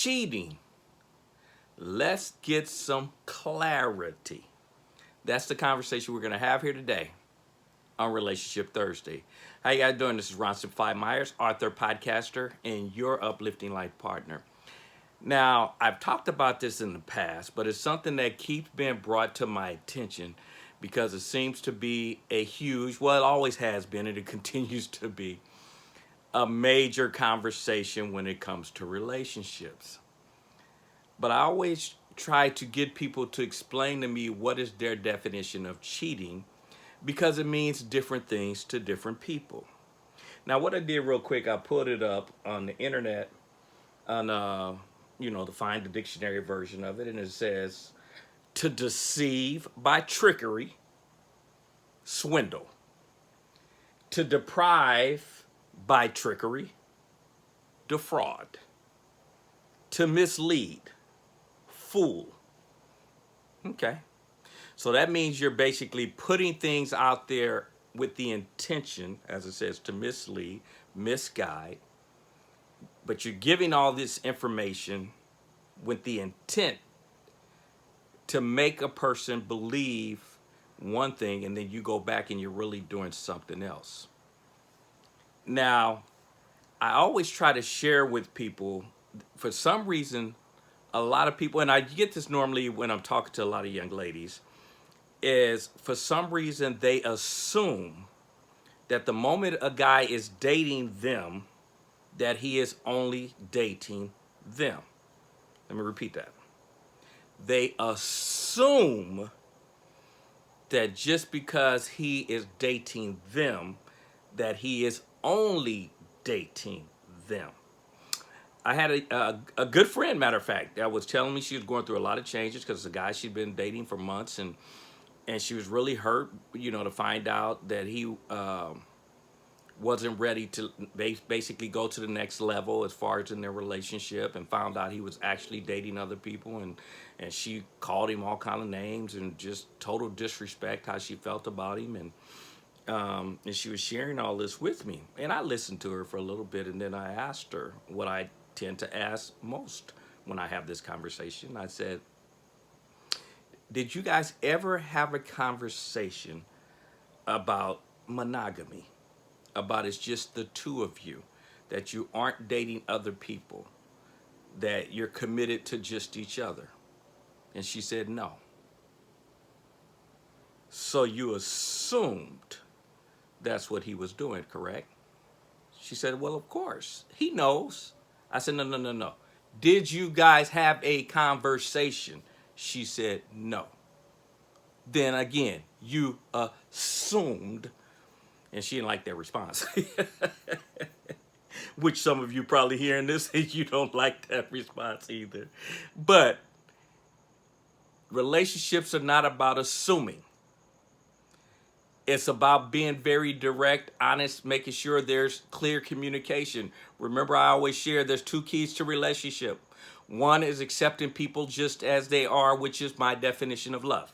cheating. Let's get some clarity. That's the conversation we're going to have here today on Relationship Thursday. How you guys doing? This is Ron Simplified Myers, author, podcaster, and your uplifting life partner. Now, I've talked about this in the past, but it's something that keeps being brought to my attention because it seems to be a huge, well, it always has been, and it continues to be a major conversation when it comes to relationships. But I always try to get people to explain to me what is their definition of cheating because it means different things to different people. Now, what I did real quick, I put it up on the internet on, to find the dictionary version of it, and it says to deceive by trickery, swindle. To deprive by trickery, defraud. To mislead, fool. Okay. So that means you're basically putting things out there with the intention, as it says, to mislead, misguide, but you're giving all this information with the intent to make a person believe one thing, and then you go back and you're really doing something else. Now, I always try to share with people, for some reason, a lot of people, and I get this normally when I'm talking to a lot of young ladies, is for some reason they assume that the moment a guy is dating them, that he is only dating them. Let me repeat that. They assume that just because he is dating them, that he is only dating them. I had a good friend, matter of fact, that was telling me she was going through a lot of changes because the guy she'd been dating for months, and she was really hurt, to find out that he wasn't ready to basically go to the next level as far as in their relationship, and found out he was actually dating other people, and she called him all kind of names and just total disrespect how she felt about him, and she was sharing all this with me, and I listened to her for a little bit, and then I asked her what I tend to ask most when I have this conversation. I said, did you guys ever have a conversation about monogamy? About it's just the two of you, that you aren't dating other people, that you're committed to just each other? And she said no. So you assumed that's what he was doing, correct? She said, well, of course. He knows. I said, no. Did you guys have a conversation? She said no. Then again, you assumed. And she didn't like that response. Which some of you probably hearing this, you don't like that response either. But relationships are not about assuming. It's about being very direct, honest, making sure there's clear communication. Remember, I always share there's two keys to relationship. One is accepting people just as they are, which is my definition of love.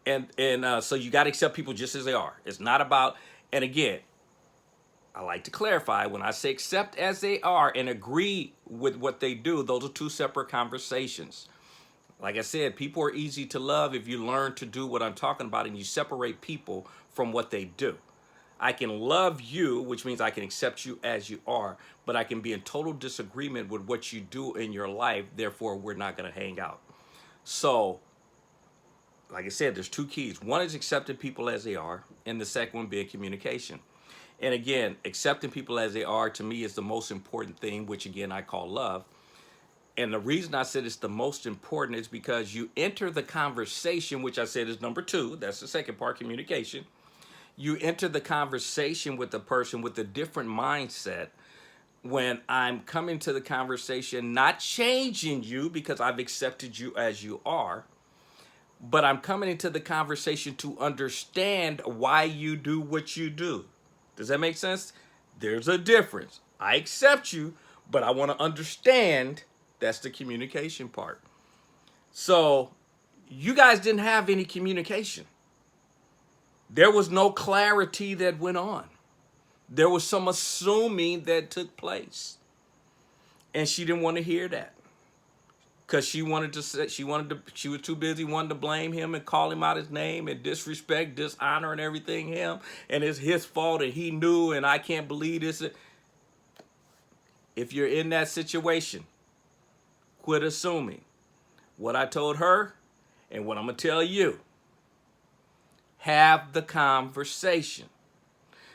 And so you got to accept people just as they are. It's not about, and again, I like to clarify, when I say accept as they are and agree with what they do, those are two separate conversations. Like I said, people are easy to love if you learn to do what I'm talking about and you separate people from what they do. I can love you, which means I can accept you as you are, but I can be in total disagreement with what you do in your life. Therefore, we're not going to hang out. So, like I said, there's two keys. One is accepting people as they are, and the second one being communication. And again, accepting people as they are, to me, is the most important thing, which again, I call love. And the reason I said it's the most important is because you enter the conversation, which I said is number two. That's the second part, communication. You enter the conversation with the person with a different mindset when I'm coming to the conversation, not changing you because I've accepted you as you are, but I'm coming into the conversation to understand why you do what you do. Does that make sense? There's a difference. I accept you, but I want to understand. That's the communication part. So you guys didn't have any communication. There was no clarity that went on. There was some assuming that took place. And she didn't want to hear that. Because she wanted to say, she was too busy wanting to blame him and call him out his name and disrespect, dishonor and everything him. And it's his fault and he knew and I can't believe this. If you're in that situation, quit assuming. What I told her and what I'm going to tell you. Have the conversation.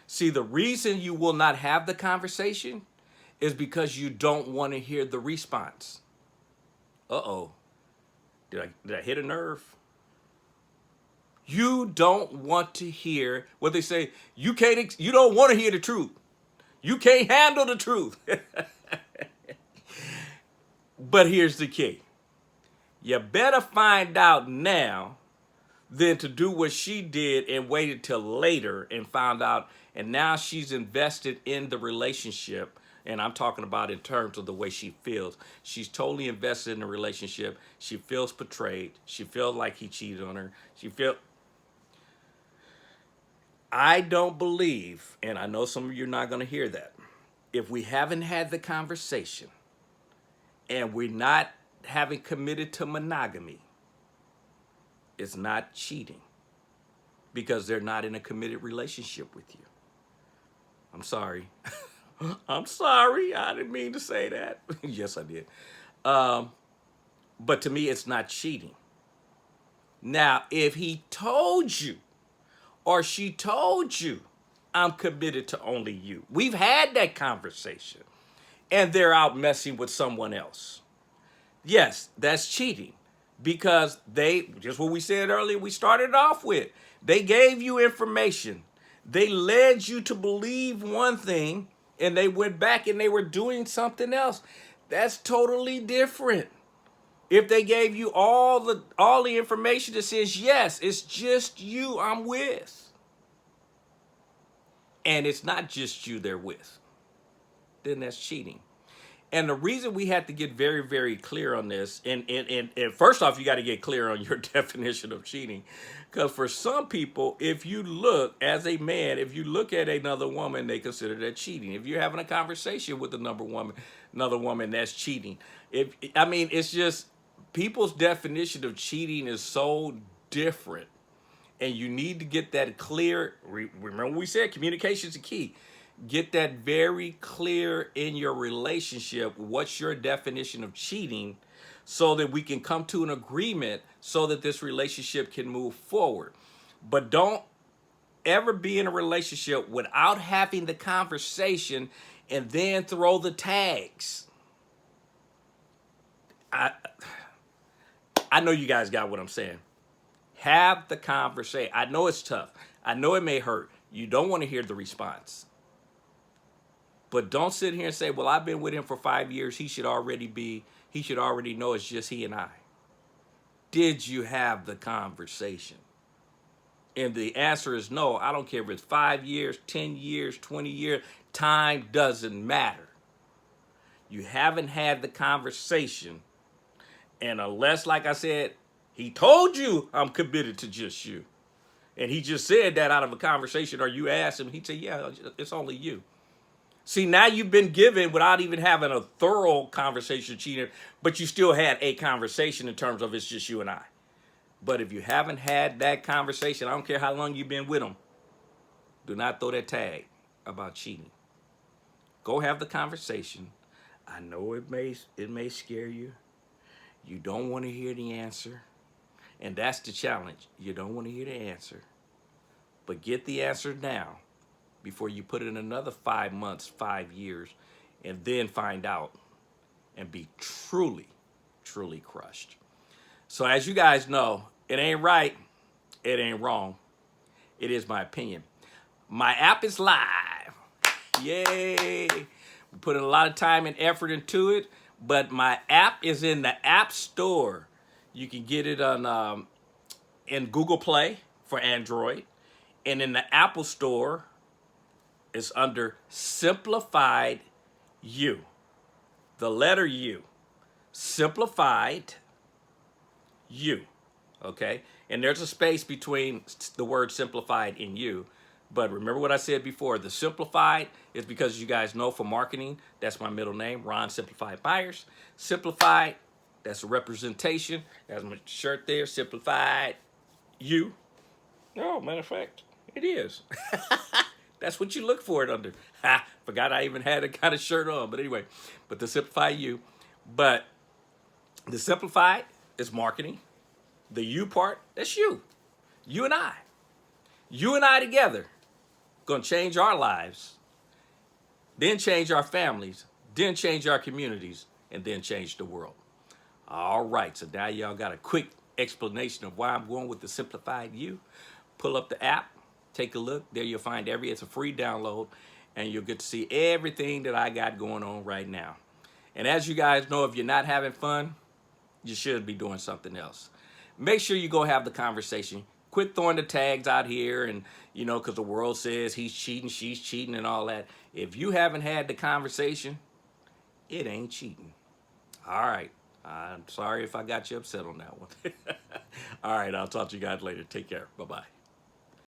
See, the reason you will not have the conversation is because you don't want to hear the response. Uh-oh. Did I hit a nerve? You don't want to hear what they say. You don't want to hear the truth. You can't handle the truth. But here's the key. You better find out now than to do what she did and waited till later and found out. And now she's invested in the relationship. And I'm talking about in terms of the way she feels. She's totally invested in the relationship. She feels betrayed. She feels like he cheated on her. I don't believe, and I know some of you are not going to hear that, if we haven't had the conversation and we're not having committed to monogamy, it's not cheating because they're not in a committed relationship with you. I'm sorry. I'm sorry. I didn't mean to say that. Yes, I did. But to me, it's not cheating. Now, if he told you or she told you, I'm committed to only you. We've had that conversation and they're out messing with someone else. Yes, that's cheating because just what we said earlier, we started off with, they gave you information. They led you to believe one thing and they went back and they were doing something else. That's totally different. If they gave you all the information that says, yes, it's just you I'm with. And it's not just you they're with, then that's cheating. And the reason we have to get very, very clear on this, and first off, you got to get clear on your definition of cheating. Because for some people, if you look, as a man, if you look at another woman, they consider that cheating. If you're having a conversation with another woman, that's cheating. It's just people's definition of cheating is so different. And you need to get that clear. Remember we said communication is the key. Get that very clear in your relationship. What's your definition of cheating so that we can come to an agreement so that this relationship can move forward. But don't ever be in a relationship without having the conversation and then throw the tags. I know you guys got what I'm saying. Have the conversation. I know it's tough. I know it may hurt. You don't want to hear the response. But don't sit here and say, well, I've been with him for 5 years. He should already know it's just he and I. Did you have the conversation? And the answer is no. I don't care if it's 5 years, 10 years, 20 years. Time doesn't matter. You haven't had the conversation. And unless, like I said, he told you I'm committed to just you. And he just said that out of a conversation or you asked him, he'd say, yeah, it's only you. See, now you've been given without even having a thorough conversation cheating, but you still had a conversation in terms of it's just you and I. But if you haven't had that conversation, I don't care how long you've been with them, do not throw that tag about cheating. Go have the conversation. I know it may scare you. You don't want to hear the answer. And that's the challenge. You don't want to hear the answer. But get the answer now before you put it in another 5 months, 5 years, and then find out and be truly, truly crushed. So as you guys know, it ain't right, it ain't wrong. It is my opinion. My app is live. Yay. We put a lot of time and effort into it, but my app is in the App Store. You can get it on in Google Play for Android, and in the Apple Store, it's under Simplified U. The letter U. Simplified U. Okay? And there's a space between the word simplified and you. But remember what I said before, the Simplified is because you guys know for marketing, that's my middle name, Ron Simplified Myers. Simplified, that's a representation. That's my shirt there, Simplified You. Oh, matter of fact, it is. That's what you look for it under. Ha, forgot I even had a kind of shirt on. But anyway, but the Simplified You. But the Simplified is marketing. The you part, that's you. You and I. You and I together. Going to change our lives, then change our families, then change our communities, and then change the world. All right, so now y'all got a quick explanation of why I'm going with the Simplified You. Pull up the app, take a look. There you'll find it's a free download, and you'll get to see everything that I got going on right now. And as you guys know, if you're not having fun, you should be doing something else. Make sure you go have the conversation. Quit throwing the tags out here and, because the world says he's cheating, she's cheating and all that. If you haven't had the conversation, it ain't cheating. All right. I'm sorry if I got you upset on that one. All right. I'll talk to you guys later. Take care. Bye-bye.